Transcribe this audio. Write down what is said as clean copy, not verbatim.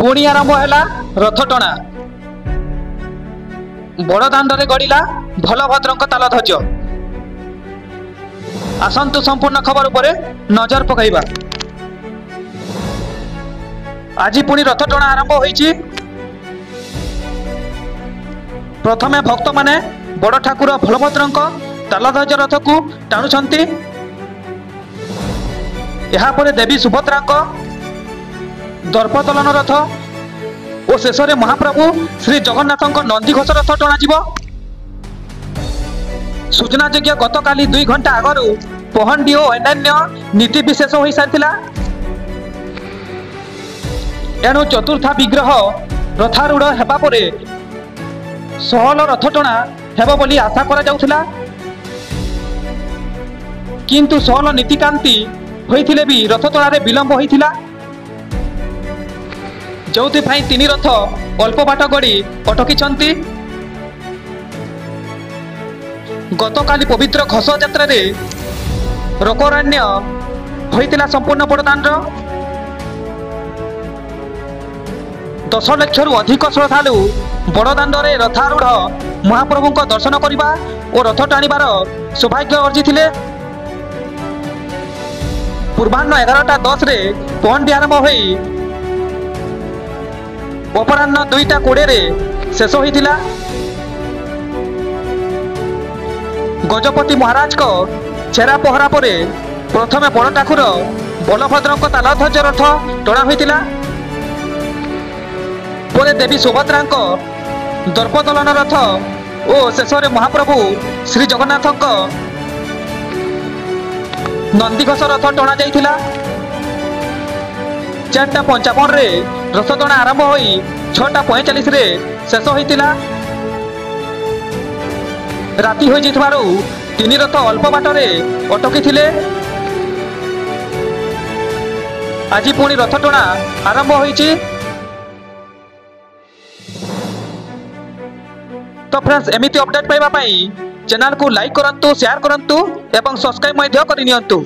पुणी आरंभ है रथ टणा। बड़दाण्डे गड़िला भलभद्रंक तालध्वज। आसंतु संपूर्ण खबर उपरे नजर पकाइबा। आज पुणी रथ टणा आरंभ होईची। प्रथमे भक्त माने बड़ ठाकुर भलभद्रंक तालध्वज रथ को टाणुछंती। यहाँ पर देवी सुभद्रांक दर्पदलन रथ और शेष में महाप्रभु श्री जगन्नाथ नंदीघोष रथ टणाजिब। सूचनायोग्य गतकाली 2 घंटा आगु पहंडी और अन्य नीति विशेष हो सारी। एणु चतुर्था विग्रह रथारूढ़ हेबा परे सहल रथ टणा हेब बोली आशा करा जाउथिला। किंतु सहल नीतिकांति होइथिले भी रथ टणारे विलंब होइथिला। जोथिपाई 3 रथ अल्प बाट गड़ी अटकी। गतकाली पवित्र घोष यात्रा रे रोकरण्य होइतिला संपूर्ण बड़दाण्ड। 10 लाख रु अधिक श्रद्धालु बड़दाण्डे रथारूढ़ महाप्रभु दर्शन करने और रथ टाणीबार सौभाग्य अर्जिथिले। पूर्वाह्न 11:10 रे पहंडी आरंभ होई अपराह्न 2:20 रे शेष होइतिला। गजपति महाराज को छेरा पहरा परे प्रथमे बड़ ठाकुर बलभद्रंक तालध्वज रथ टणा होइतिला। परे देवी सुभद्रांक दर्पदलन रथ और शेष में महाप्रभु श्री जगन्नाथ नंदीघोष रथ टणा जाइथिला। 4:55 रे रथ टणा आरंभ होई 6:45 रे शेष होइतिला। राति हो जितबारु 3 रथ अल्प बाटरे अटकी थिले। आज पुणी रथ टणा आरंभ होईची। तो फ्रेंड्स एमिति अपडेट पाइबा पाई चैनल को लाइक करंतु, शेयर करंतु एवं सब्सक्राइब मध्य करि नियंतु।